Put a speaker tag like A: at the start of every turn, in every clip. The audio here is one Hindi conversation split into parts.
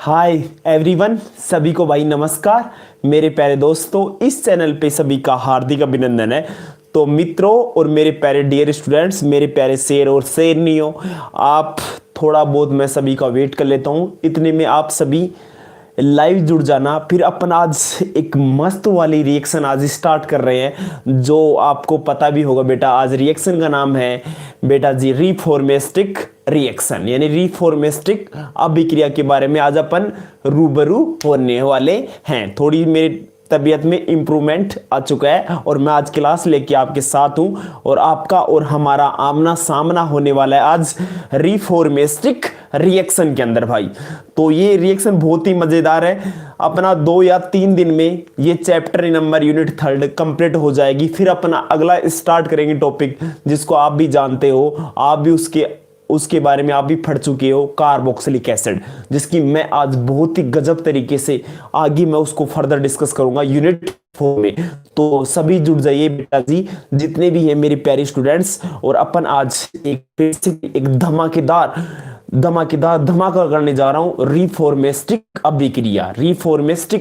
A: हाय एवरीवन, सभी को भाई नमस्कार। मेरे प्यारे दोस्तों, इस चैनल पे सभी का हार्दिक अभिनंदन है। तो मित्रों और मेरे प्यारे डियर स्टूडेंट्स, मेरे प्यारे शेर और शेरनियों, आप थोड़ा बहुत मैं सभी का वेट कर लेता हूँ। इतने में आप सभी लाइव जुड़ जाना। फिर अपन आज एक मस्त वाली रिएक्शन आज स्टार्ट कर रहे हैं, जो आपको पता भी होगा बेटा। आज रिएक्शन का नाम है बेटा जी रिफॉर्मेस्टिक रिएक्शन, यानी रिफॉर्मेस्टिक अभिक्रिया के बारे में आज अपन रूबरू होने वाले हैं। थोड़ी मेरी तबीयत में इम्प्रूवमेंट आ चुका है और मैं आज क्लास लेके आपके साथ हूं और आपका और हमारा आमना सामना होने वाला है आज रिफॉर्मेस्टिक रिएक्शन के अंदर भाई। तो ये रिएक्शन बहुत ही मजेदार है। अपना 2 या 3 दिन में ये चैप्टर नंबर यूनिट 3 कंप्लीट हो जाएगी। फिर अपना अगला स्टार्ट करेंगे टॉपिक, जिसको आप भी जानते हो, आप भी उसके बारे में आप भी पढ़ चुके हो, कार्बोक्सिलिक एसिड, जिसकी मैं आज बहुत ही गजब तरीके से आगे मैं उसको फर्दर डिस्कस करूंगा यूनिट 4 में। तो सभी जुड़ जाइए बेटा जी, जितने भी हैं मेरे प्यारे स्टूडेंट्स। और अपन आज एक धमाकेदार धमाका करने जा रहा हूं। रिफॉर्मेस्टिक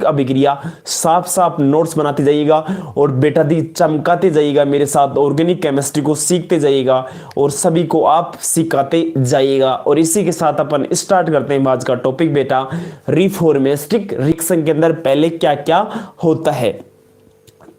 A: अभिक्रिया साफ साफ नोट्स बनाते जाइएगा और बेटा दी चमकाते जाइएगा मेरे साथ। ऑर्गेनिक केमिस्ट्री को सीखते जाइएगा और सभी को आप सिखाते जाइएगा। और इसी के साथ अपन स्टार्ट करते हैं आज का टॉपिक बेटा। रिफॉर्मेस्टिक रिएक्शन के अंदर पहले क्या क्या होता है।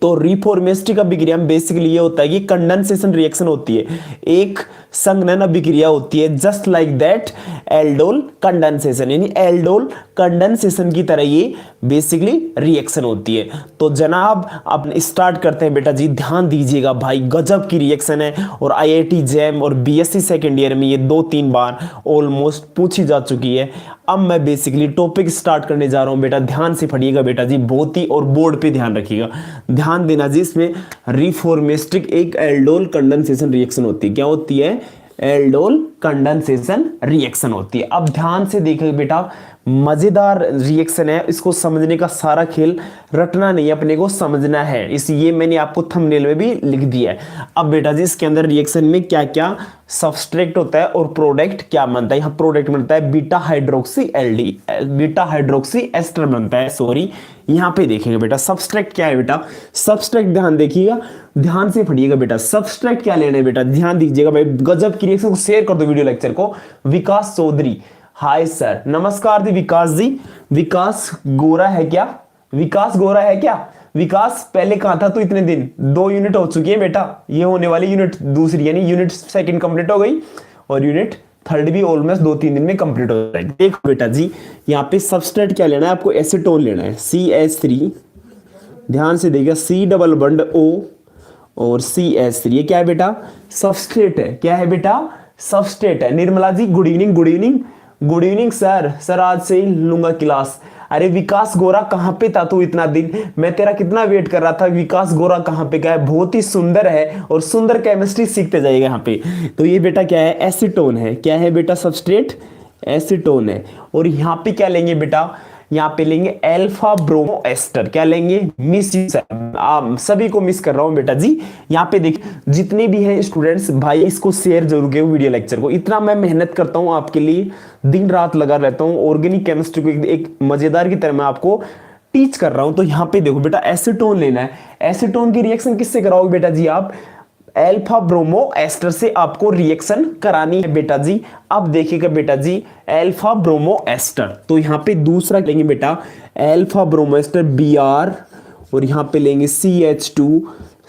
A: तो रिफॉर्मेस्टिक अभिक्रिया में बेसिकली ये होता है कि कंडेंसेशन रिएक्शन होती है, एक संघनन अभिक्रिया होती है, just like that aldol condensation, यानी एल्डोल कंडेंसेशन की तरह ये बेसिकली रिएक्शन होती है। तो जनाब आप स्टार्ट करते हैं बेटा जी, ध्यान दीजिएगा भाई, गजब की रिएक्शन है और आईआईटी जैम और बीएससी सेकेंड ईयर में ये 2-3 बार ऑलमोस्ट पूछी जा चुकी है। अब मैं बेसिकली टॉपिक स्टार्ट करने जा रहा हूं बेटा, ध्यान से पढ़िएगा बेटा जी, बहुत ही, और बोर्ड पे ध्यान रखिएगा, ध्यान देना जी। इसमें रिफॉर्मेस्टिक एक एल्डोल कंडेंसेशन रिएक्शन होती है। क्या होती है? एल्डोल कंडेंसेशन रिएक्शन होती है। अब ध्यान से देखिए बेटा, मजेदार रिएक्शन है, इसको समझने का सारा खेल रटना नहीं, अपने को समझना है, इसलिए मैंने आपको थंबनेल में भी लिख दिया है। अब बेटा जी इसके अंदर रिएक्शन में क्या क्या सबस्ट्रेट होता है और प्रोडक्ट क्या बनता है। यहाँ प्रोडक्ट बनता है बीटा हाइड्रोक्सी एस्टर बनता है, सॉरी। यहाँ पे देखेंगे बेटा सबस्ट्रेट क्या है बेटा, सबस्ट्रेट ध्यान देखिएगा, ध्यान से पढ़िएगा बेटा। सबस्ट्रेट क्या लेना है बेटा, ध्यान दीजिएगा भाई, गजब की रिएक्शन को शेयर कर दो वीडियो लेक्चर को। विकास चौधरी, हाय सर, नमस्कार जी विकास जी। विकास गोरा है क्या? विकास गोरा है क्या? विकास पहले कहां था तू इतने दिन? 2 यूनिट हो चुकी है बेटा, ये होने वाली यूनिट दूसरी, यानी यूनिट 2 कंप्लीट हो गई और यूनिट 3 भी ऑलमोस्ट 2-3 दिन में कंप्लीट हो जाएगी। देखो बेटा जी, यहाँ पे सबस्ट्रेट क्या लेना है आपको, एसीटोन लेना है, CH3, ध्यान से देखिए, C डबल बॉन्ड O और CH3, ये क्या है बेटा? सबस्ट्रेट है। क्या है बेटा? सबस्ट्रेट है। Nirmala ji good evening, good evening, good evening sir आज से ही लूंगा क्लास। अरे विकास गोरा कहां पे था तू इतना दिन? मैं तेरा कितना वेट कर रहा था। विकास गोरा कहां पे गया है? बहुत ही सुंदर है और सुंदर केमिस्ट्री सीखते जाइएगा यहाँ पे। तो ये बेटा क्या है? एसीटोन है। क्या है बेटा? सबस्ट्रेट एसीटोन है। और यहाँ पे क्या लेंगे बेटा? यहाँ पे लेंगे अल्फा ब्रोमो एस्टर। क्या लेंगे? मिस सभी को मिस कर रहा हूं बेटा जी। यहाँ पे देखिए, जितने भी हैं स्टूडेंट्स भाई, इसको शेयर जरूर करें वीडियो लेक्चर को। इतना मैं मेहनत करता हूं आपके लिए, दिन रात लगा रहता हूं। ऑर्गेनिक केमिस्ट्री को एक मजेदार की तरह मैं आपको टीच कर रहा हूं। तो यहाँ पे देखो बेटा, एसीटोन लेना है। एसीटोन की रिएक्शन किससे कराओगे बेटा जी? आप अल्फा ब्रोमो एस्टर से आपको रिएक्शन करानी है बेटा जी। अब देखिएगा बेटा जी, अल्फा ब्रोमो एस्टर, तो यहाँ पे दूसरा लेंगे बेटा अल्फा ब्रोमो एस्टर Br, और यहाँ पे लेंगे CH2,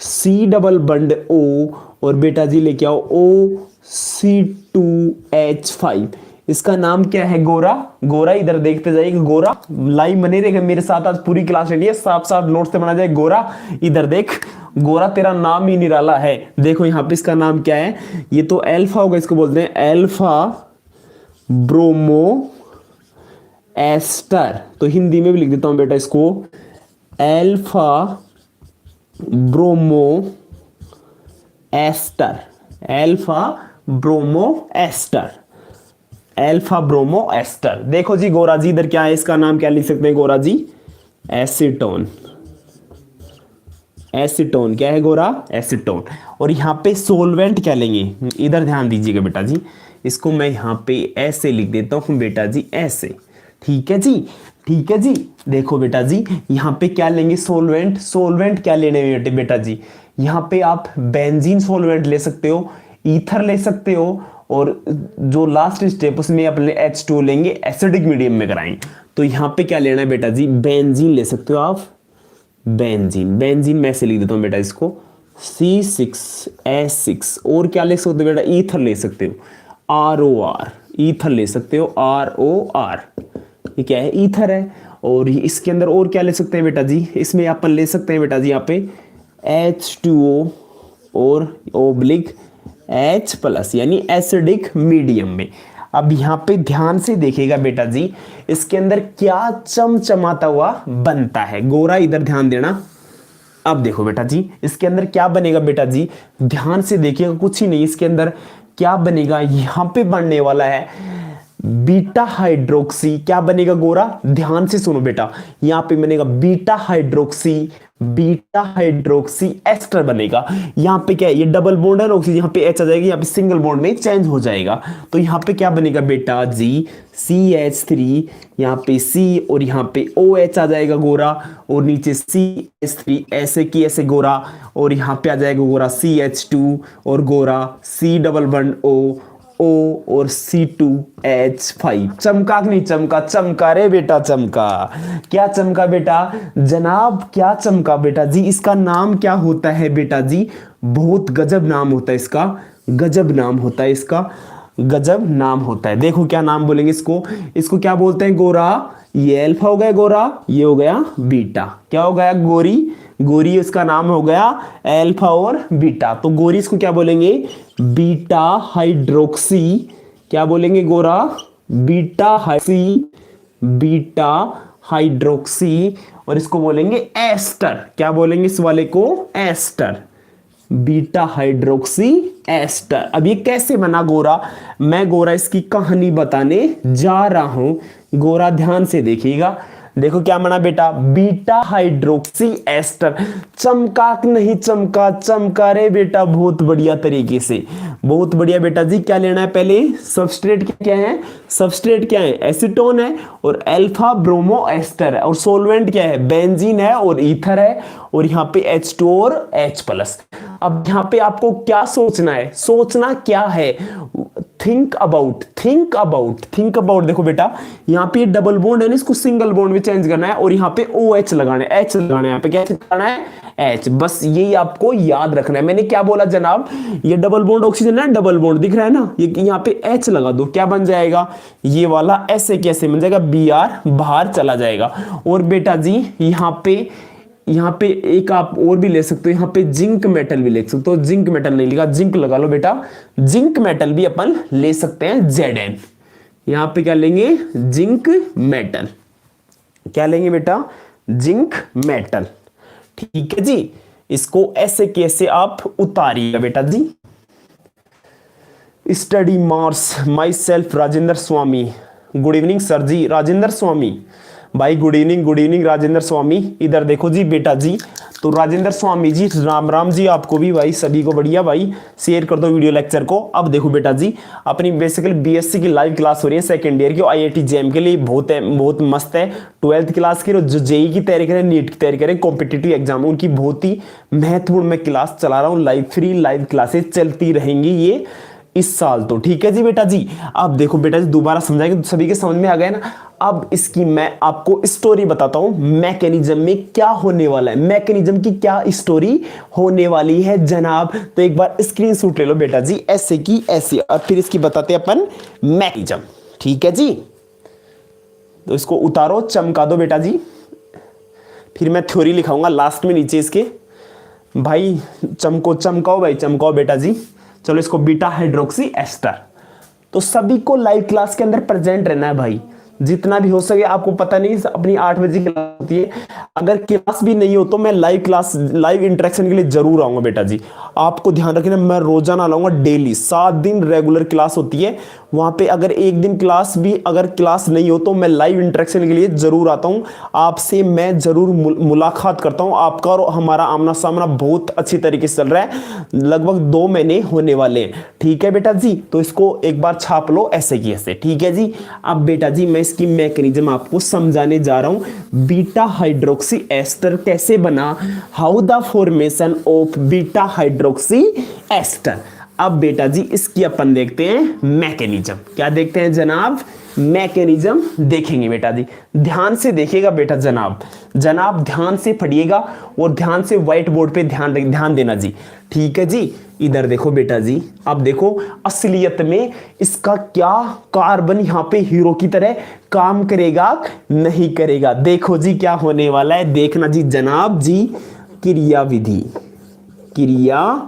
A: C double bond O, और बेटा जी लेके आओ OC2H5। इसका नाम क्या है? गोरा। गोरा इधर देखते जाइए, गोरा लाइव बने रहेगा मेरे साथ, आज पूरी क्लास रेडी है, साफ साफ नोट्स से बना जाए। गोरा इधर देख, गोरा तेरा नाम ही निराला है। देखो यहाँ पे इसका नाम क्या है, ये तो अल्फा होगा, इसको बोलते हैं अल्फा ब्रोमो एस्टर। तो हिंदी में भी लिख देता हूं बेटा इसको, alpha bromo ester, alpha bromo ester, alpha bromo ester. देखो जी गोरा जी इधर क्या है, इसका नाम क्या लिख सकते हैं गोरा जी? एसीटोन। एसीटोन क्या है गोरा? एसीटोन। और यहाँ पे सोलवेंट क्या लेंगे, इधर ध्यान दीजिएगा बेटा जी, इसको मैं यहाँ पे ऐसे लिख देता हूँ बेटा जी, ऐसे, ठीक है जी, ठीक है जी। देखो बेटा जी, यहाँ पे क्या लेंगे, सोलवेंट। सोलवेंट क्या लेने बेटे बेटा जी, यहाँ पे आप बेंजीन सोलवेंट ले सकते हो, ईथर ले सकते हो, और जो लास्ट स्टेप उसमें अपने H2 लेंगे, एसिडिक मीडियम में कराएंगे। तो यहाँ पे क्या लेना है बेटा जी, बेंजीन ले सकते हो आप, बेंजीन। बेंजीन मैं से लिख देता हूँ बेटा इसको, C6H6। और क्या ले सकते हो बेटा, ईथर ले सकते हो, ROR, ईथर ले सकते हो, ROR। ये क्या है, ईथर है। और इसके अंदर और क्या ले सकते हैं बेटा जी, इसमें अपन ले सकते हैं बेटा जी यहाँ पे H2O और ओब्लिक H+, यानी एसिडिक मीडियम में। अब यहाँ पे ध्यान से देखिएगा बेटा जी, इसके अंदर क्या चमचमाता हुआ बनता है, गोरा, इधर ध्यान देना। अब देखो बेटा जी, इसके अंदर क्या बनेगा बेटा जी, ध्यान से देखिएगा, कुछ ही नहीं, इसके अंदर क्या बनेगा, यहाँ पे बनने वाला है बीटा हाइड्रोक्सी। क्या बनेगा गोरा, ध्यान से सुनो बेटा, यहाँ पे बनेगा beta hydroxy, beta hydroxy ester बनेगा। यहाँ पे क्या है, ये डबल बॉन्ड है ना ऑक्सीजन, यहाँ पे H आ जाएगी, यहाँ पे सिंगल बॉन्ड में चेंज हो जाएगा। तो यहाँ पे क्या बनेगा बेटा जी, CH3, यहाँ पे C और यहाँ पे OH आ जाएगा गोरा, और नीचे CH3 ऐसे की ऐसे गोरा, और यहाँ पे आ जाएगा गोरा CH2 और गोरा C डबल बॉन्ड O और C2H5। चमका कि नहीं चमका, चमका रे बेटा चमका। क्या चमका बेटा जनाब, क्या चमका बेटा जी। इसका नाम क्या होता है बेटा जी, बहुत गजब नाम होता है इसका, गजब नाम होता है इसका, गजब नाम होता है। देखो क्या नाम बोलेंगे इसको, इसको क्या बोलते हैं गोरा, ये अल्फा हो गया गोरा, ये हो गया बीटा। क्या हो गया, गोरी, गोरी इसका नाम हो गया अल्फा और बीटा। तो गोरी इसको क्या बोलेंगे, बीटा हाइड्रोक्सी। क्या बोलेंगे गोरा, बीटा हाइड्रोक्सी, बीटा हाइड्रोक्सी। और इसको बोलेंगे एस्टर। क्या बोलेंगे इस वाले को, एस्टर, बीटा हाइड्रोक्सी एस्टर। अब ये कैसे बना गोरा, मैं गोरा इसकी कहानी बताने जा रहा हूं, गोरा ध्यान से देखिएगा। देखो क्या बना बेटा, बीटा हाइड्रोक्सी एस्टर। चमका नहीं चमका, चमका रे बेटा बहुत बढ़िया तरीके से, बहुत बढ़िया बेटा जी। क्या लेना है पहले, सबस्ट्रेट क्या है, सबस्ट्रेट क्या है, एसीटोन है, और अल्फा ब्रोमो एस्टर है, और सोलवेंट क्या है, बेंजीन है और ईथर है, और यहाँ पे H2 और H+। अब यहाँ पे आपको क्या सोचना है, सोचना क्या है, think about, think about, think about. देखो बेटा यहाँ पे डबल बॉन्ड है ना, इसको सिंगल बॉन्ड में चेंज करना है, और यहाँ पे OH लगाना है, H लगाना है, यहाँ पे क्या लगाना है, H। बस यही आपको याद रखना है। मैंने क्या बोला जनाब, ये डबल बॉन्ड ऑक्सीजन है, डबल बॉन्ड दिख रहा है ना, ये यहाँ पे H लगा दो, क्या बन जाएगा, ये वाला ऐसे कैसे बन जाएगा, Br बाहर चला जाएगा। और बेटा जी यहाँ पे एक आप और भी ले सकते हो, यहाँ पे जिंक मेटल भी ले सकते हो, जिंक मेटल नहीं लिखा, जिंक लगा लो बेटा, जिंक मेटल भी अपन ले सकते हैं, Zn। यहाँ पे क्या लेंगे, जिंक मेटल। क्या लेंगे बेटा, जिंक मेटल। ठीक है जी, इसको ऐसे कैसे आप उतारिएगा बेटा जी। Study mars, myself Rajendra Swami. Good evening sir ji, Rajendra Swami भाई, good evening, good evening Rajendra Swami. इधर देखो जी बेटा जी, तो राजेंद्र स्वामी जी, राम राम जी आपको भी भाई, सभी को बढ़िया भाई, शेयर कर दो वीडियो लेक्चर को। अब देखो बेटा जी, अपनी बेसिकली बीएससी की लाइव क्लास हो रही है सेकंड ईयर की, IIT JM के लिए बहुत है, बहुत मस्त है। 12th क्लास की जो जेई की तैयारी करें, नीट की तैयारी करें, कॉम्पिटिटिव एग्जाम, उनकी बहुत ही महत्वपूर्ण मैं क्लास चला रहा हूँ, लाइव फ्री लाइव क्लासेस चलती रहेंगी ये इस साल तो। ठीक है जी बेटा जी। अब देखो बेटा जी, दोबारा समझाएंगे तो सभी के समझ में आ गया ना। अब इसकी मैं आपको स्टोरी बताता हूं, मैकेनिज्म में क्या होने वाला है, मैकेनिज्म की क्या स्टोरी होने वाली है जनाब। तो एक बार स्क्रीनशॉट ले लो बेटा जी, ऐसे की ऐसे, और फिर इसकी बताते हैं अपन मैकेनिज्म। ठीक है जी, तो इसको उतारो, चमका दो बेटा जी, फिर मैं थ्योरी लिखाऊंगा लास्ट में नीचे इसके। भाई चमको, चमकाओ भाई, चमकाओ बेटा जी। चलो इसको बीटा हाइड्रोक्सी एस्टर। तो सभी को लाइव क्लास के अंदर प्रेजेंट रहना है भाई, जितना भी हो सके। आपको पता नहीं अपनी 8 बजे की क्लास होती है, अगर क्लास भी नहीं हो तो मैं लाइव क्लास, लाइव इंटरेक्शन के लिए जरूर आऊंगा बेटा जी। आपको ध्यान रखना, मैं रोजाना लाऊंगा, डेली 7 दिन रेगुलर क्लास होती है, वहाँ पे अगर एक दिन क्लास भी अगर क्लास नहीं हो तो मैं लाइव इंटरेक्शन के लिए ज़रूर आता हूँ, आपसे मैं ज़रूर मुलाकात करता हूँ। आपका और हमारा आमना सामना बहुत अच्छी तरीके से चल रहा है, लगभग 2 महीने होने वाले हैं। ठीक है बेटा जी, तो इसको एक बार छाप लो ऐसे की ऐसे। ठीक है जी, अब बेटा जी मैं इसकी मैकेनिज्म आपको समझाने जा रहा हूँ। बीटा हाइड्रोक्सी एस्टर कैसे बना, how the formation of beta hydroxy ester. अब बेटा जी इसकी अपन देखते हैं मैकेनिज्म। क्या देखते हैं जनाब, मैकेनिज्म देखेंगे बेटा जी। ध्यान से देखिएगा बेटा जनाब, जनाब ध्यान से पढ़िएगा और ध्यान से व्हाइट बोर्ड पे ध्यान देना जी। ठीक है जी, इधर देखो बेटा जी, अब देखो असलियत में इसका क्या कार्बन यहाँ पे हीरो की तरह काम करेगा नहीं करेगा। देखो जी क्या होने वाला है, देखना जी जनाब जी। क्रिया विधि, क्रिया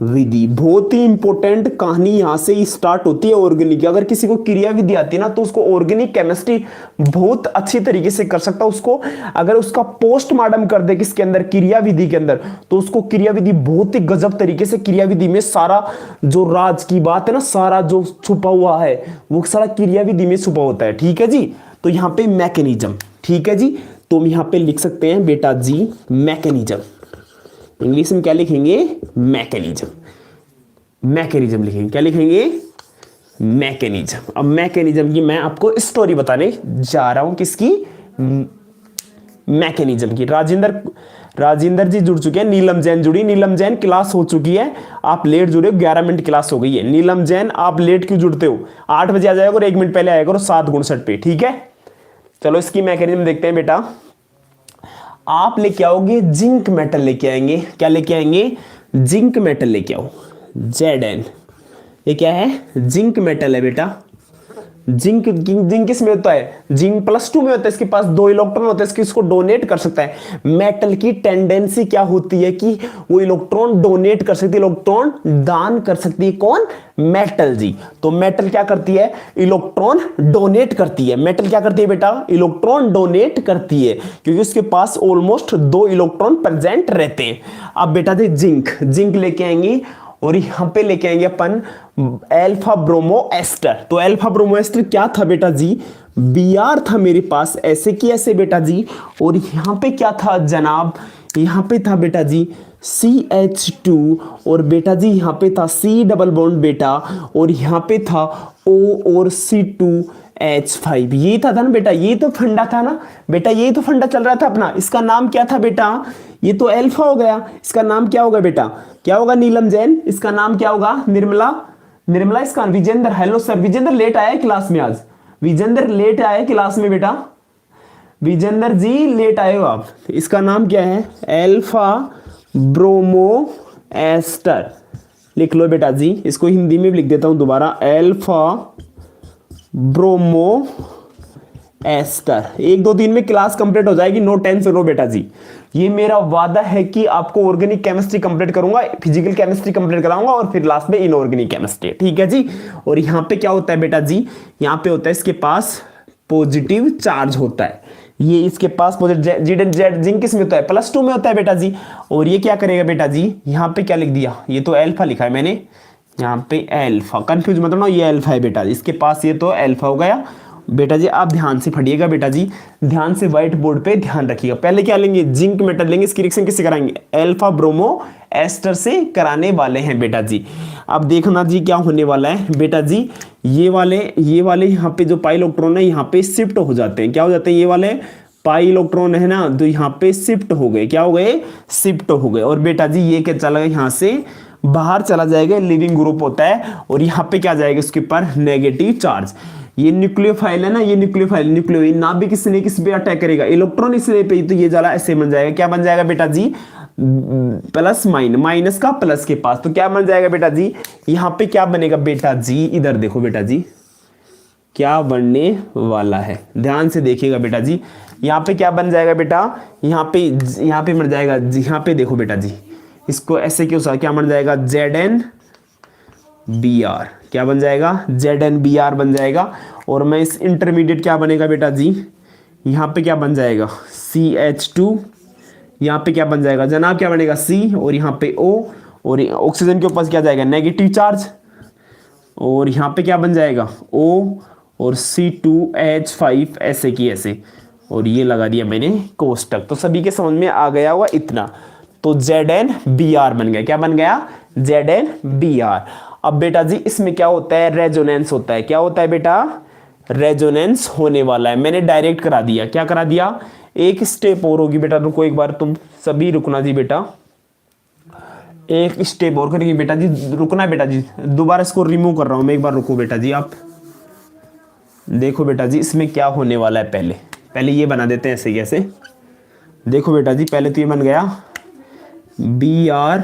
A: विधि बहुत ही इंपॉर्टेंट कहानी यहां से ही स्टार्ट होती है ऑर्गेनिक की। अगर किसी को क्रिया विधि आती है ना तो उसको ऑर्गेनिक केमिस्ट्री बहुत अच्छी तरीके से कर सकता है। उसको अगर उसका पोस्टमार्टम कर दे किसके अंदर, क्रिया विधि के अंदर, तो उसको क्रिया विधि बहुत ही गजब तरीके से, क्रिया विधि में सारा जो राज की बात है ना, सारा जो छुपा हुआ है वो सारा क्रिया विधि में छुपा होता है। ठीक है जी, तो यहाँ पे मैकेनिज्म। ठीक है जी, तो हम यहाँ पे लिख सकते हैं बेटा जी मैकेनिज्म। इंग्लिश में क्या लिखेंगे, मैकेनिज्म। मैकेनिज्म लिखेंगे, क्या लिखेंगे, मैकेनिज्म। अब मैकेनिज्म की मैं आपको स्टोरी बताने जा रहा हूं, किसकी, मैकेनिज्म की। राजेंद्र जी जुड़ चुके हैं, नीलम जैन जुड़ी। नीलम जैन क्लास हो चुकी है, आप लेट जुड़े हो, 11 मिनट क्लास हो गई है। नीलम जैन आप लेट क्यों जुड़ते हो, 8 बजे आ जाएगा और 1 मिनट पहले आएगा और 7:59 पे। ठीक है, चलो इसकी मैकेनिज्म देखते हैं बेटा। आप लेके आओगे जिंक मेटल लेके आएंगे। क्या लेके आएंगे, जिंक मेटल लेके आओ, Zn। ये क्या है, जिंक मेटल है बेटा। जिंक जिंक किस में होता है, जिंक +2 में होता है। इसके पास 2 इलेक्ट्रॉन होते हैं, इसको डोनेट कर सकता है। मेटल की टेंडेंसी क्या होती है कि वो इलेक्ट्रॉन डोनेट कर सकती है, इलेक्ट्रॉन दान कर सकती है। कौन, मेटल जी। तो मेटल क्या करती है, इलेक्ट्रॉन डोनेट करती है। मेटल क्या करती है बेटा, इलेक्ट्रॉन डोनेट करती है, क्योंकि उसके पास ऑलमोस्ट 2 इलेक्ट्रॉन प्रेजेंट रहते हैं। अब बेटा जी जिंक लेके आएंगे और यहां पे लेके आएंगे अपन अल्फा ब्रोमो एस्टर। तो अल्फा ब्रोमो एस्टर क्या था बेटा जी, Br था मेरे पास ऐसे की ऐसे बेटा जी। और यहां पे क्या था जनाब, यहां पे था बेटा जी CH2 और बेटा जी यहां पे था C डबल बॉन्ड बेटा, और यहां पे था O और C2H5। ये था ना बेटा, ये तो फंडा था ना बेटा, ये तो फंडा चल रहा था अपना। इसका नाम क्या था बेटा, ये तो अल्फा हो गया, इसका नाम क्या होगा बेटा, क्या होगा नीलम जैन, इसका नाम क्या होगा, निर्मला इसका, Vijendra. Hello sir, Vijendra late आया क्लास में आज, विजेंद्र लेट आए क्लास में बेटा, विजेंद्र जी लेट आए हो आप। इसका नाम क्या है, अल्फा ब्रोमो एस्टर। लिख लो बेटा जी, इसको हिंदी में भी लिख देता हूं दोबारा, अल्फा ब्रोमो एस्टर। 1-2 दिन में क्लास कंप्लीट हो जाएगी, नो टेंशन लो बेटा जी। ये मेरा वादा है कि आपको ऑर्गेनिक केमिस्ट्री कंप्लीट करूंगा, फिजिकल केमिस्ट्री कंप्लीट कराऊंगा और फिर लास्ट में इनऑर्गेनिक केमिस्ट्री। ठीक है जी। और यहाँ पे क्या होता है बेटा जी, यहाँ पे होता है इसके पास पॉजिटिव चार्ज होता है। ये इसके पास जिंक किस में होता है, +2 में होता है बेटा जी। और ये क्या करेगा बेटा जी, यहाँ पे क्या लिख दिया, ये तो अल्फा लिखा है मैंने, यहाँ पे अल्फा, कंफ्यूज मत होना, ये अल्फा है बेटा जी। इसके पास ये तो अल्फा हो गया बेटा जी। आप ध्यान से पढ़िएगा बेटा जी, ध्यान से व्हाइट बोर्ड पे ध्यान रखिएगा। पहले क्या लेंगे, जिंक मेटल लेंगे, इसकी रिएक्शन किससे कराएंगे, अल्फा ब्रोमो एस्टर से कराने वाले हैं बेटा जी। अब देखना जी क्या होने वाला है बेटा जी, ये वाले यहाँ पे जो पाई इलेक्ट्रॉन है यहाँ पे शिफ्ट हो जाते हैं। क्या हो जाते हैं, ये वाले पाई इलेक्ट्रॉन है ना, तो यहाँ पे शिफ्ट हो गए, क्या हो गए, शिफ्ट हो गए। और बेटा जी ये क्या चला गया, यहाँ से बाहर चला जाएगा, लिविंग ग्रुप होता है। और यहाँ पे क्या जाएगा, इसके ऊपर नेगेटिव चार्ज। ये न्यूक्लियोफाइल है ना, ये न्यूक्लियो नाभिक किसने किस पे अटैक करेगा, इलेक्ट्रॉन इसने पे, तो ये जाला ऐसे बन जाएगा। क्या बन जाएगा बेटा जी, प्लस माइनस का प्लस के पास, तो क्या बन जाएगा बेटा जी, यहाँ पे क्या बनेगा बेटा जी, इधर देखो बेटा जी क्या बनने वाला है, ध्यान से देखिएगा बेटा जी। यहाँ पे क्या बन जाएगा बेटा, यहाँ पे बन जाएगा, यहाँ पे देखो बेटा जी, इसको ऐसे क्यों, क्या बन जाएगा, ZnBr। क्या बन जाएगा, ZnBr बन जाएगा। और मैं इस इंटरमीडिएट क्या बनेगा बेटा जी, यहाँ पे क्या बन जाएगा, CH2, यहाँ पे क्या बन जाएगा जनाब, क्या बनेगा C, और यहाँ पे O, और ऑक्सीजन के ऊपर क्या जाएगा, नेगेटिव चार्ज। और यहाँ पे क्या बन जाएगा O और C2H5 ऐसे की ऐसे, और ये लगा दिया मैंने कोष्टक। तो सभी के समझ में आ गया हुआ इतना। तो ZnBr बन गया। क्या बन गया? ZnBr। अब बेटा जी इसमें क्या होता है? रेजोनेंस होता है। क्या होता है बेटा? रेजोनेंस होने वाला है। मैंने डायरेक्ट करा दिया। क्या करा दिया? एक स्टेप और होगी बेटा, रुको एक बार, तुम सभी रुकना जी बेटा, एक स्टेप और करेंगे बेटा जी, रुकना बेटा जी, दोबारा इसको रिमूव कर रहा हूं मैं, एक बार रुको बेटा जी। आप देखो बेटा जी इसमें क्या होने वाला है। पहले पहले ये बना देते हैं ऐसे कैसे। देखो बेटा जी पहले तो ये बन गया Br,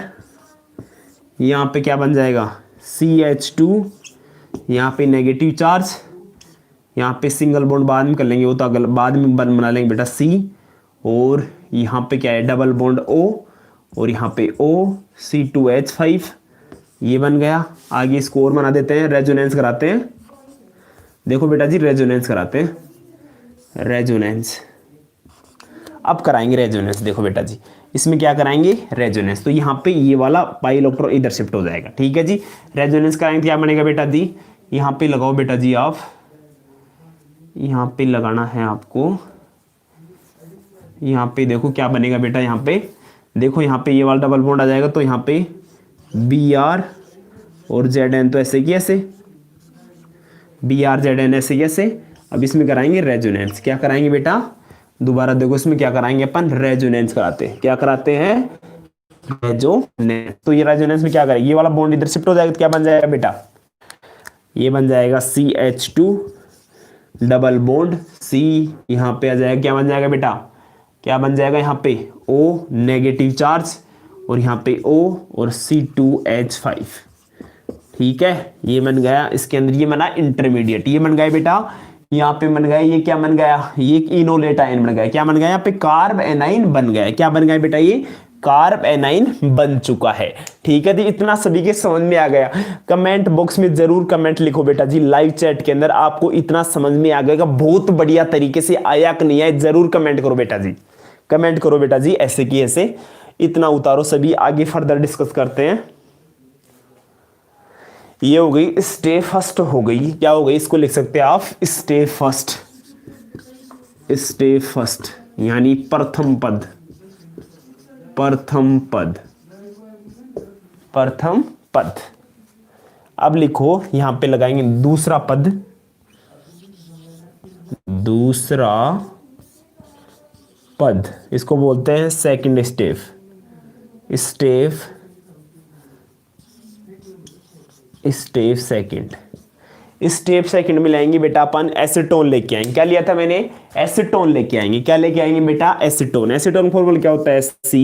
A: यहाँ पे क्या बन जाएगा CH2, यहाँ पे नेगेटिव चार्ज, यहाँ पे सिंगल बॉन्ड बाद में कर लेंगे, वो तो अगल बाद में बना लेंगे बेटा C, और यहाँ पे क्या है डबल बॉन्ड O, और यहाँ पे O C2H5, ये बन गया। आगे इसको और बना देते हैं, रेजोनेंस कराते हैं। देखो बेटा जी रेजोनेंस कराते हैं, रेजोनेंस अब कराएंगे रेजोनेंस। देखो बेटा जी इसमें क्या कराएंगे? रेजोनेंस। तो यहाँ पे ये वाला पाई इलेक्ट्रॉन इधर शिफ्ट हो जाएगा। ठीक है जी, रेजोनेंस कराएंगे क्या बनेगा बेटा जी? यहाँ पे लगाओ बेटा जी, आप यहाँ पे लगाना है आपको। यहाँ पे देखो क्या बनेगा बेटा, यहाँ पे देखो, यहाँ पे ये वाला डबल बॉन्ड आ जाएगा, तो यहाँ पे Br और Zn तो ऐसे की ऐसे, Br Zn ऐसे कैसे। अब इसमें कराएंगे रेजोनेंस। क्या कराएंगे बेटा? दोबारा देखो इसमें क्या कराएंगे अपन? रेजोनेंस कराते हैं। क्या कराते हैं? रेजोनेंस। तो ये रेजोनेंस में क्या करेंगे? ये वाला बॉन्ड इधर शिफ्ट हो जाएगा, तो क्या बन जाएगा बेटा? ये बन जाएगा CH2 डबल बॉन्ड C, यहाँ पे आ जाएगा, क्या बन जाएगा बेटा? क्या बन जाएगा? यहाँ पे O नेगेटिव चार्ज, और यहाँ पे O और C2H5। ठीक है, ये बन गया। इसके अंदर ये बना इंटरमीडिएट, ये बन गया बेटा। यहाँ पे बन गया, ये क्या बन गया? ये एक इनोलेट आयन बन गया। क्या बन गया? यहाँ पे कार्ब एनाइन बन गया। क्या बन गया बेटा? ये कार्ब एनाइन बन चुका है। ठीक है जी, इतना सभी के समझ में आ गया? कमेंट बॉक्स में जरूर कमेंट लिखो बेटा जी, लाइव चैट के अंदर आपको इतना समझ में आ गया, बहुत बढ़िया तरीके से आया कि नहीं आया, जरूर कमेंट करो बेटा जी, कमेंट करो बेटा जी, ऐसे की ऐसे। इतना उतारो सभी, आगे फर्दर डिस्कस करते हैं। ये हो गई स्टेप फर्स्ट हो गई। क्या हो गई? इसको लिख सकते हैं आप स्टेप फर्स्ट, स्टेप फर्स्ट यानी प्रथम पद, प्रथम पद, प्रथम पद। अब लिखो, यहां पे लगाएंगे दूसरा पद, दूसरा पद, इसको बोलते हैं second step, step step second. Step second में लाएंगे बेटा अपन एसीटोन लेके आएंगे। क्या लिया था मैंने? एसीटोन लेके आएंगे। क्या लेके आएंगे बेटा? एसीटोन। एसीटोन फॉर्मूला क्या होता है? C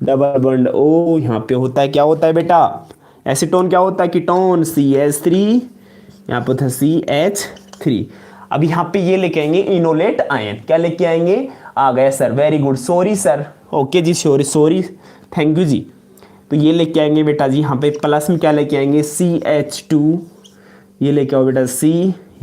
A: डबल बॉन्ड O, यहाँ पे होता है, क्या होता है बेटा? एसीटोन क्या होता है? कीटोन CH3, यहाँ पे था CH3। अब यहाँ पे ये लेके आएंगे इनोलेट आयन। क्या लेके आएंगे? आ गया sir, very good, sorry sir, okay ji, sorry, thank you ji. तो ये लेके आएंगे बेटा जी, यहाँ पे प्लस में क्या लेके आएंगे? CH2, ये लेके आओ बेटा C,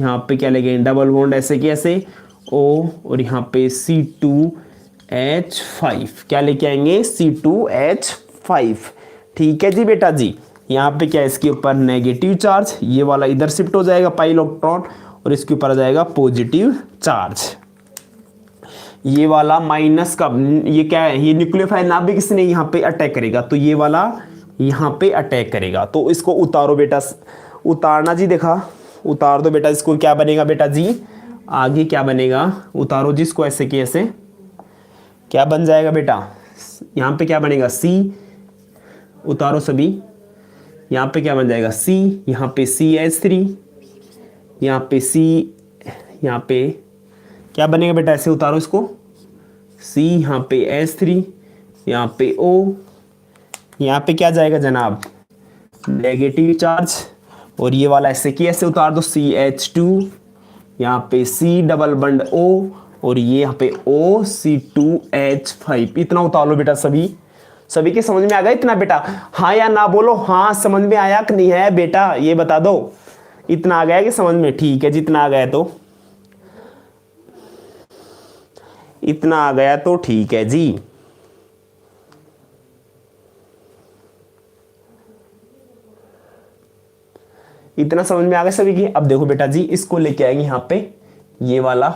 A: यहाँ पे क्या लेके आएंगे? डबल बॉन्ड ऐसे कि ऐसे O, और यहाँ पे C2H5, क्या लेके आएंगे? C2H5। ठीक है जी बेटा जी, यहाँ पे क्या है? इसके ऊपर नेगेटिव चार्ज, ये वाला इधर शिफ्ट हो जाएगा पाई इलेक्ट्रॉन, और इसके ऊपर आ जाएगा पॉजिटिव चार्ज। ये वाला माइनस का, ये क्या है? ये न्यूक्लियोफाइल नाभिक इसने यहाँ पे अटैक करेगा, तो ये वाला यहाँ पे अटैक करेगा। तो इसको उतारो बेटा, उतारना जी, देखा, उतार दो बेटा इसको। क्या बनेगा बेटा जी? आगे क्या बनेगा? उतारो जी इसको, ऐसे कि ऐसे। क्या बन जाएगा बेटा? यहाँ पे क्या बनेगा? C, उतारो सभी। यहाँ पे क्या बन जाएगा? C, यहाँ पे CH3, यहाँ पे C, यहाँ पे क्या बनेगा बेटा? ऐसे उतारो इसको। C, यहाँ पे H3, यहाँ पे O, यहाँ पे क्या जाएगा जनाब? नेगेटिव चार्ज, और ये वाला ऐसे की ऐसे उतार दो, CH2, यहाँ पे C डबल बॉन्ड O, और ये यहाँ पे O C2H5। इतना उतार लो बेटा सभी, सभी के समझ में आ गया इतना बेटा? हाँ या ना बोलो, हाँ समझ में आया कि नहीं है बेटा, ये बता दो। इतना आ गया कि समझ में? ठीक है, जितना आ गया तो, इतना आ गया तो ठीक है जी। इतना समझ में आ गया सभी की। अब देखो बेटा जी, इसको लेके आएंगे यहाँ पे, ये वाला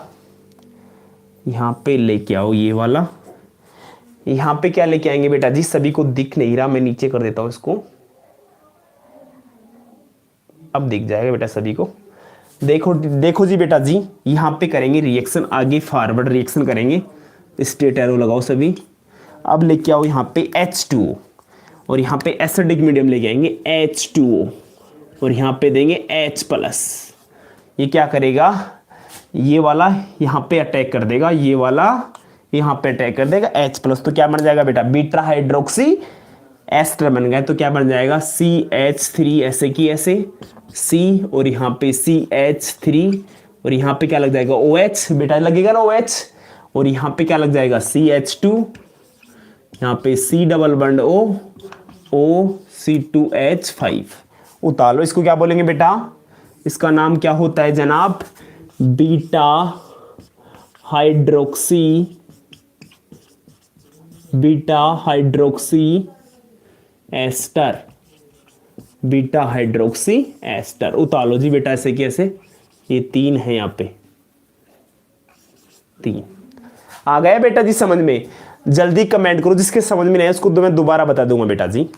A: यहाँ पे लेके आओ, ये वाला यहाँ पे क्या लेके आएंगे बेटा जी, सभी को दिख नहीं रहा, मैं नीचे कर देता हूं इसको, अब दिख जाएगा बेटा सभी को। देखो देखो जी बेटा जी, यहाँ पे करेंगे रिएक्शन, आगे फॉरवर्ड रिएक्शन करेंगे, स्ट्रेट एरो लगाओ सभी। अब लेके आओ यहाँ पे H2O, और यहाँ पे एसिडिक मीडियम लेके आएंगे H2O, और यहाँ पे देंगे H+। ये क्या करेगा, ये वाला यहाँ पे अटैक कर देगा, ये वाला यहाँ पे अटैक कर देगा H+, तो क्या बन जाएगा बेटा, बीटा हाइड्रोक्सी एस्टर बन गया। तो क्या बन जाएगा, CH3 ऐसे की ऐसे C, और यहाँ पे CH3, और यहाँ पे क्या लग जाएगा OH, बेटा लगेगा ना OH, और यहाँ पे क्या लग जाएगा CH2, यहाँ पे C डबल बंड O, O C2H5। उतार लो, इसको क्या बोलेंगे बेटा, इसका नाम क्या होता है जनाब, beta hydroxy ester, beta hydroxy ester. उतार लो जी बेटा ऐसे कैसे, ये 3 है यहाँ पे, 3 आ गया बेटा जी समझ में। जल्दी कमेंट करो, जिसके समझ में नहीं है उसको मैं दोबारा बता दूंगा बेटा जी।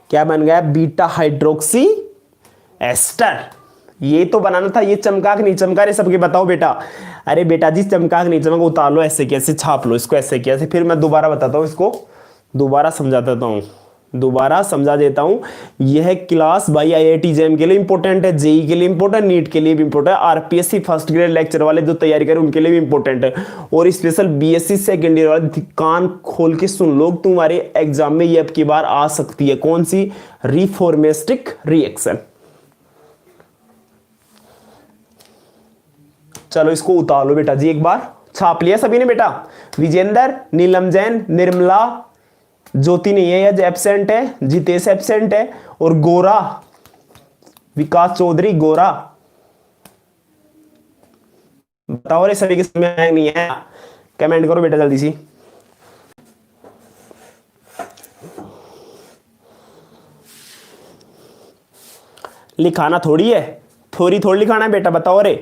A: क्या बन गया, बीटा हाइड्रोक्सी एस्टर। ये तो बनाना था, ये चमका के नहीं चमका रहे सबके बताओ बेटा। अरे बेटा जी चमका के नहीं चमका, उतार लो ऐसे कैसे, छाप लो इसको ऐसे कैसे, फिर मैं दोबारा बताता हूँ इसको, दोबारा समझा देता हूँ, दोबारा समझा देता हूँ। यह क्लास भाई IIT JEM के लिए इंपॉर्टेंट है, जेई के लिए इंपॉर्टेंट, नीट के लिए भी इंपॉर्टेंट है, RPSC फर्स्ट ग्रेड लेक्चर वाले जो तैयारी करें उनके लिए भी इंपॉर्टेंट है, और स्पेशल BSc सेकेंड ईयर वाले कान खोल के सुन लो, तुम्हारे एग्जाम में ये अब की बार आ सकती है। कौन सी, रिफॉर्मेस्टिक रिएक्शन। चलो इसको उतार लो बेटा जी, एक बार छाप लिया सभी ने बेटा। विजेंद्र, नीलम जैन, निर्मला, ज्योति नहीं है, या एब्सेंट है, जितेश एब्सेंट है, और गोरा, विकास चौधरी गोरा। बताओ रे सभी के समझ में आया नहीं है, कमेंट करो बेटा जल्दी सी। लिखाना थोड़ी है, थोड़ी थोड़ी लिखाना है बेटा, बताओ रे,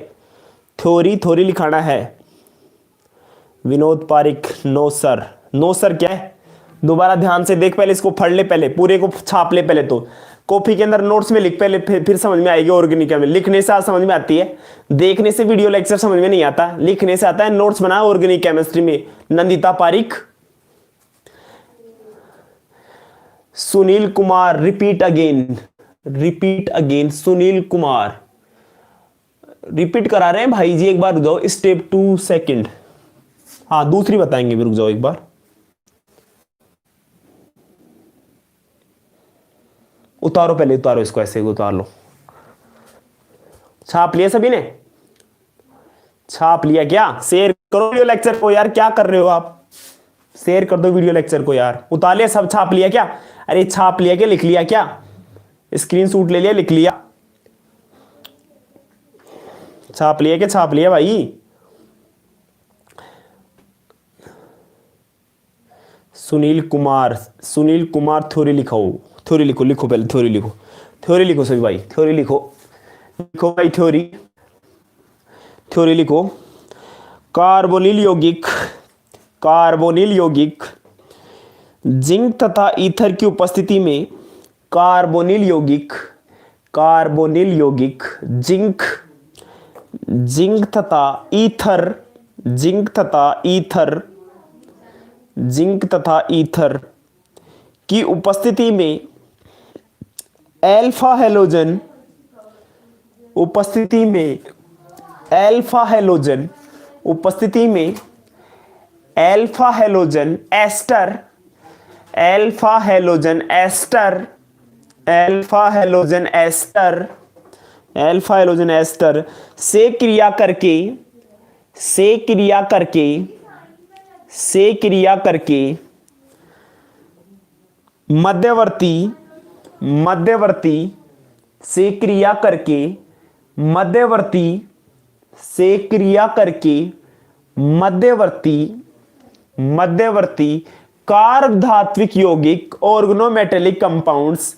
A: थोड़ी थोड़ी लिखाना है। Vinod Pareek, no sir, no sir क्या है, दोबारा ध्यान से देख, पहले इसको पढ़ ले, पहले पूरे को छाप ले, पहले तो कॉपी के अंदर नोट्स में लिख, पहले फिर समझ में आएगी। ऑर्गेनिक में लिखने से समझ में आती है, देखने से वीडियो लेक्चर समझ में नहीं आता, लिखने से आता है। नोट्स बना ऑर्गेनिक केमिस्ट्री में, Nandita Pareek, Sunil Kumar, repeat again, Sunil Kumar repeat करा रहे हैं भाई जी, एक बार रुक जाओ, स्टेप 2 सेकंड, हाँ दूसरी बताएंगे, रुक जाओ एक बार, उतारो पहले, उतारो इसको ऐसे उतार लो। छाप लिया सभी ने, छाप लिया क्या, शेयर करो वीडियो लेक्चर को यार, क्या कर रहे हो आप, शेयर कर दो वीडियो लेक्चर को यार। उतार लिया सब, छाप लिया क्या, अरे छाप लिया क्या, लिख लिया क्या, स्क्रीनशॉट ले लिया, लिख लिया, छाप लिया क्या, छाप लिया भाई। सुनील कुमार थ्योरी लिखो, थ्योरी लिखो, लिखो पहले थ्योरी लिखो, थ्योरी लिखो सभी भाई, थ्योरी लिखो, लिखो भाई थ्योरी लिखो। कार्बोनिल यौगिक जिंक तथा ईथर की उपस्थिति में, कार्बोनिल यौगिक जिंक तथा ईथर की उपस्थिति में अल्फा हैलोजन एस्टर से क्रिया करके मध्यवर्ती कार्बधात्विक यौगिक ऑर्गेनोमेटेलिक कंपाउंड्स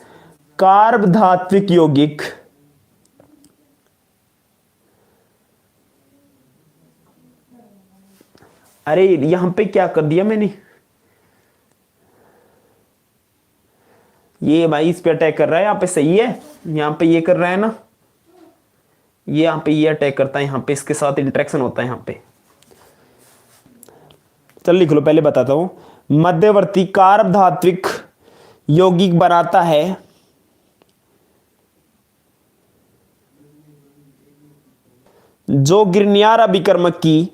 A: कार्ब धात्विक यौगिक अरे यहां पे क्या कर दिया मैंने, ये भाई इस पे अटैक कर रहा है, यहां पे सही है, यहां पे ये कर रहा है ना, ये यहां पे ये अटैक करता है, यहां पे इसके साथ इंटरेक्शन होता है यहां पे। चल लिख लो, पहले बताता हूं। मध्यवर्ती कार्ब धात्विक यौगिक बनाता है जो गिरनियार अभिकर्मक की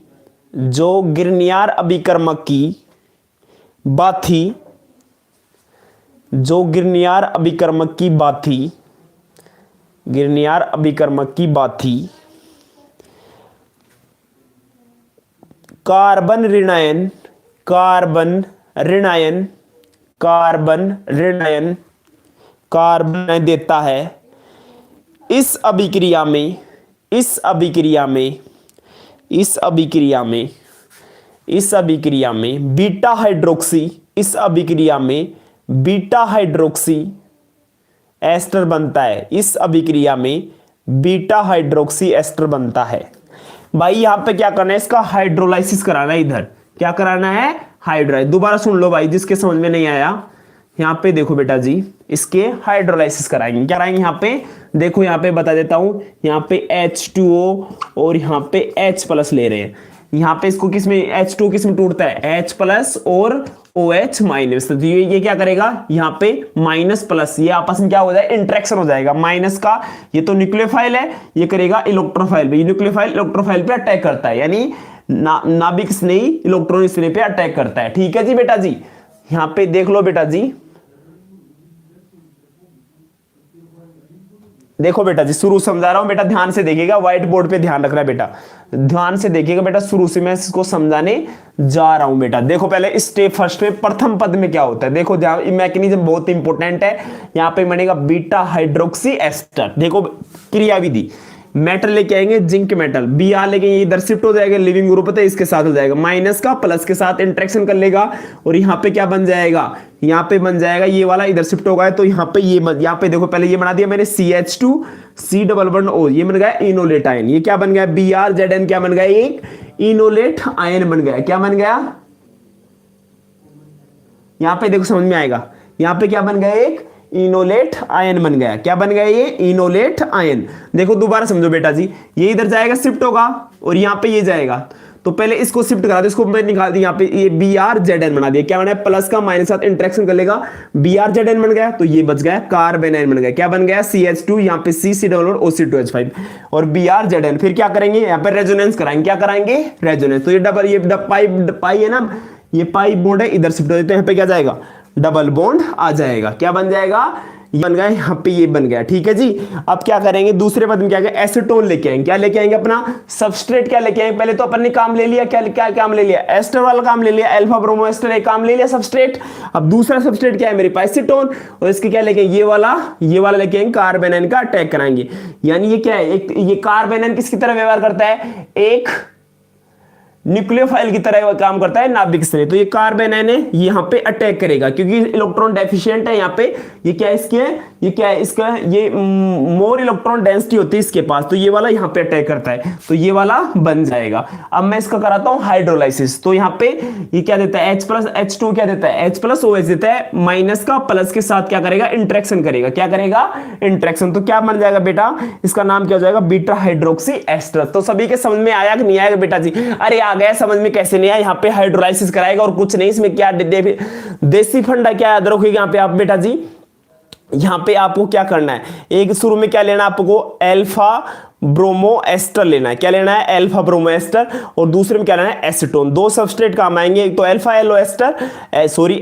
A: बाथी, जो गिरनियार अभिकर्मक की बाथी कार्बन ऋणायन देता है। इस अभिक्रिया में बीटा हाइड्रोक्सी एस्टर बनता है। इस अभिक्रिया में बीटा हाइड्रोक्सी एस्टर बनता है। भाई यहां पे क्या करना है, इसका हाइड्रोलाइसिस कराना है। इधर क्या कराना है, हाइड्रोलाइसिस। दोबारा सुन लो भाई, जिसके समझ में नहीं आया, यहां पे देखो बेटा जी, इसके हाइड्रोलाइसिस कराएंगे। क्या कराएंगे यहां पे, देखो यहां पे बता देता हूं, यहां पे H2O और यहां पे H प्लस ले रहे हैं। यहां पे इसको किसमें, H2 किसमें टूटता है, H प्लस और OH माइनस। तो ये क्या करेगा, यहाँ पे माइनस प्लस, ये आपस में क्या हो जाए, इंटरेक्शन हो जाएगा। माइनस का ये तो न्यूक्लियोफाइल है, ये करेगा इलेक्ट्रोफाइल पे, ये न्यूक्लियोफाइल इलेक्ट्रोफाइल पे अटैक करता है, यानी नाभिक स्नेही इलेक्ट्रॉन स्नेही पे अटैक करता है। ठीक है जी बेटा जी, यहाँ पे देख लो बेटा जी, देखो बेटा जी शुरू समझा रहा हूं बेटा, ध्यान से देखिएगा, व्हाइट बोर्ड पे ध्यान रखना है बेटा, ध्यान से देखिएगा बेटा, शुरू से मैं इसको समझाने जा रहा हूं बेटा। देखो पहले स्टेप फर्स्ट में प्रथम पद में क्या होता है, देखो ध्यान, मैकेनिज्म बहुत इंपॉर्टेंट है। यहां पे बनेगा बीटा हाइड्रोक्सी एस्टर। देखो क्रियाविधि, मेटल लेके आएंगे, जिंक मेटल, Br लेके इधर शिफ्ट हो जाएगा, लिविंग ग्रुप है इसके साथ हो जाएगा, माइनस का प्लस के साथ इंटरेक्शन कर लेगा और यहाँ पे क्या बन जाएगा, यहाँ पे बन जाएगा ये वाला, इधर शिफ्ट होगा तो यहाँ पे यहाँ पे देखो पहले ये बना दिया मैंने CH2 C++O, ये बन गया इनोलेट आयन। ये क्या बन गया, BrZn क्या बन गया, एक इनोलेट आयन बन गया। क्या बन गया, यहाँ पे देखो समझ में आएगा, यहाँ पे क्या बन गया, एक इनोलेट आयन बन गया। क्या बन गया, ये इनोलेट आयन। देखो दोबारा समझो बेटा जी, ये इधर जाएगा शिफ्ट होगा और यहाँ पे ये जाएगा, तो पहले इसको शिफ्ट करा दो, इसको मैं निकाल दी, यहाँ पे ये BrZn बना दिया। क्या बना है, प्लस का माइनस साथ इंटरेक्शन कर लेगा, BrZn बन गया, तो ये बच गया कार्बन आयन बन गया। क्या बन गया, CH2 यहाँ पे C++OC2H5 और BrZn। फिर क्या करेंगे, यहाँ पे रेजोनेंस कराएंगे। क्या कराएंगे, रेजोनेंस। तो ये डबल, ये पाई है ना, ये पाई बॉन्ड है, इधर शिफ्ट हो जाते हैं, यहाँ पे क्या जाएगा, डबल बॉन्ड आ जाएगा। क्या बन जाएगा, ये बन गया, यहाँ पे ये बन गया। ठीक है जी, अब क्या करेंगे, दूसरे पद में क्या करेंगे, एसीटोन लेके आएंगे। क्या लेके आएंगे, अपना सबस्ट्रेट क्या लेके आएंगे, पहले तो अपन ने काम ले लिया, क्या क्या काम ले लिया, एस्टर वाला काम ले लिया, अल्फा ब्रोमो एस्टर एक काम ले लिया सबस्ट्रेट। अब दूसरा सबस्ट्रेट क्या है मेरे पास, एसीटोन, और इसके क्या लेके, ये वाला लेके आएंगे, कार्बन आयन का अटैक कराएंगे। यानी ये क्या है, एक ये कार्बन आयन किसकी तरह व्यवहार करता है, एक न्यूक्लियोफाइल की तरह काम करता है नाभिक से। तो ये कार्बन आयन है, यहाँ पे अटैक करेगा क्योंकि इलेक्ट्रॉन डेफिशिएंट है यहाँ पे। ये क्या है, इसके ये क्या है, इसका ये मोर इलेक्ट्रॉन डेंसिटी होती है इसके पास, तो ये वाला यहाँ पे अटैक करता है, तो ये वाला बन जाएगा। अब मैं इसका कराता हूँ हाइड्रोलाइसिस। तो यहाँ पे ये क्या देता है, H+H2 क्या देता है, H+OH देता है, माइनस का प्लस के साथ क्या करेगा, इंटरेक्शन करेगा। क्या करेगा, इंटरेक्शन। तो क्या बन जाएगा बेटा, इसका नाम क्या हो जाएगा, बीटा हाइड्रोक्सी एस्टर। तो सभी के समझ में आया कि नहीं आएगा बेटा जी, अरे आ गया समझ में, कैसे नहीं आया, यहाँ पे हाइड्रोलाइसिस कराएगा और कुछ नहीं। इसमें क्या देसी फंडा क्या याद रखोगे यहाँ पे आप बेटा जी, यहाँ पे आपको क्या करना है, एक शुरू में क्या लेना है आपको, अल्फा ब्रोमो एस्टर लेना है। क्या लेना है, अल्फा ब्रोमो एस्टर, और दूसरे में क्या लेना है, एसीटोन। दो सबस्ट्रेट काम आएंगे, एक तो alpha halo ester,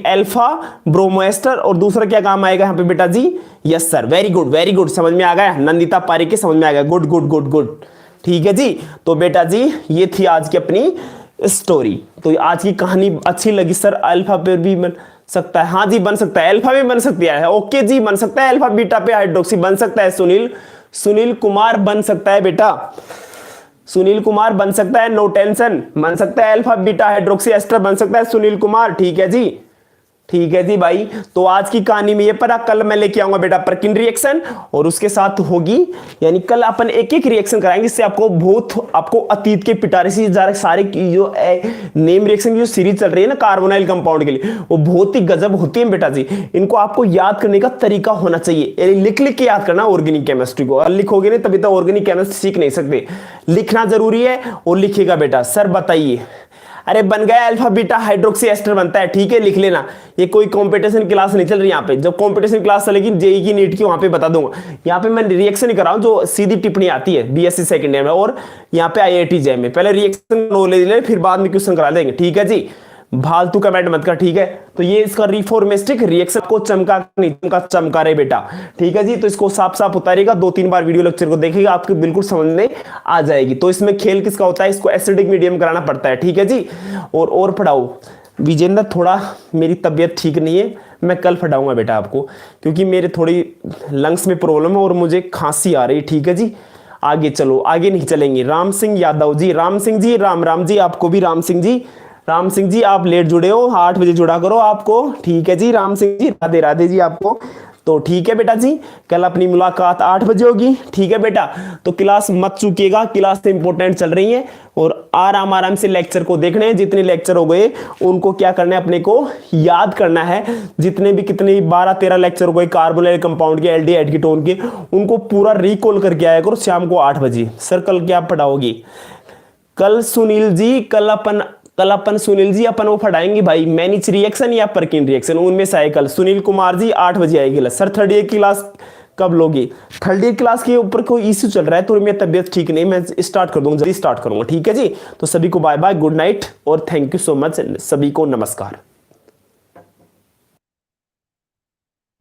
A: alpha bromo ester, और दूसरा क्या काम आएगा यहाँ पे बेटा जी, यस सर, वेरी गुड, समझ में आ गया, नंदिता पारी के समझ में आ गया, गुड। ठीक है जी, तो बेटा जी ये थी आज की अपनी स्टोरी। तो आज की कहानी अच्छी लगी सर, अल्फा पे भी बन सकता है, हाँ जी बन सकता है, अल्फा भी बन सकती है, ओके जी बन सकता है, अल्फा बीटा पे हाइड्रोक्सी बन सकता है, सुनील कुमार बन सकता है बेटा, सुनील कुमार बन सकता है, नो टेंशन, बन सकता है, अल्फा बीटा हाइड्रोक्सी एस्टर बन सकता है सुनील कुमार। ठीक है जी, ठीक है जी भाई, तो आज की कहानी में ये पढ़ा, कल मैं लेके आऊंगा बेटा परकिन रिएक्शन और उसके साथ होगी, यानी कल अपन एक एक रिएक्शन कराएंगे, इससे आपको अतीत के पिटारे से सारे जो नेम रिएक्शन की जो सीरीज चल रही है ना कार्बोनाइल कंपाउंड के लिए, वो बहुत ही गजब होती है बेटा जी। इनको आपको याद करने का तरीका होना चाहिए, यानी लिख लिख के याद करना ऑर्गेनिक केमिस्ट्री को, अगर लिखोगे नहीं तभी तो ऑर्गेनिक केमिस्ट्री सीख नहीं सकते। लिखना जरूरी है और लिखेगा बेटा। सर बताइए, अरे बन गया अल्फा बीटा हाइड्रोक्सी एस्टर बनता है, ठीक है लिख लेना। ये कोई कंपटीशन क्लास नहीं चल रही यहाँ पे, जब कंपटीशन क्लास चलेगी जेई की नीट की वहां पे बता दूंगा। यहाँ पे मैं रिएक्शन ही कर रहा हूँ जो सीधी टिप्पणी आती है बीएससी सेकंड ईयर में और यहाँ पे आईआईटी जेई में। पहले रिएक्शन नॉलेज ले, फिर बाद में क्वेश्चन करा देंगे, ठीक है जी। फालतू कमेंट मत कर, ठीक है। तो ये इसका रिफॉर्मेस्टिक रिएक्शन को चमका नहीं चमका, चमका रहे बेटा, ठीक है जी। तो इसको साफ साफ उतारेगा, 2-3 बार वीडियो लेक्चर को देखेगा, आपको बिल्कुल समझ में आ जाएगी। तो इसमें खेल किसका होता है, इसको एसिडिक मीडियम कराना पड़ता है, ठीक है जी। और पढ़ाओ विजेंद्र, थोड़ा मेरी तबीयत ठीक नहीं है, मैं कल पढ़ाऊंगा बेटा आपको, क्योंकि मेरे थोड़ी लंग्स में प्रॉब्लम है और मुझे खांसी आ रही है, ठीक है जी। आगे चलो, आगे नहीं चलेंगे। राम सिंह यादव जी, राम सिंह जी, राम राम जी, आपको भी राम सिंह जी। राम सिंह जी आप लेट जुड़े हो, 8 बजे जुड़ा करो आपको, ठीक है जी। राम सिंह जी राधे राधे जी आपको। तो ठीक है बेटा जी, कल अपनी मुलाकात 8 बजे होगी, ठीक है बेटा। तो क्लास मत चूकिएगा, क्लास से इंपॉर्टेंट चल रही है और आराम आराम से लेक्चर को देखने हैं। जितने लेक्चर हो गए उनको क्या करना है, अपने को याद करना है। जितने भी कितने 12-13 लेक्चर हो गए कार्बोनाइल कंपाउंड के, एल्डिहाइड कीटोन के, उनको पूरा रिकॉल करके आया करो शाम को 8 बजे। सर कल क्या पढ़ाओगी? कल सुनील जी, कल अपन सुनील जी अपन वो पढ़ाएंगे भाई मैनिच रिएक्शन या परकिन रिएक्शन, उनमें से आए कल सुनील कुमार जी 8 बजे आएगी। सर थर्ड ईयर क्लास कब लोगी? थर्ड ईयर क्लास के ऊपर कोई इश्यू चल रहा है तो मेरी तबीयत ठीक नहीं, मैं स्टार्ट कर दूंगा, जल्दी स्टार्ट करूंगा, ठीक है जी। तो सभी को बाय बाय, गुड नाइट और थैंक यू सो मच, सभी को नमस्कार।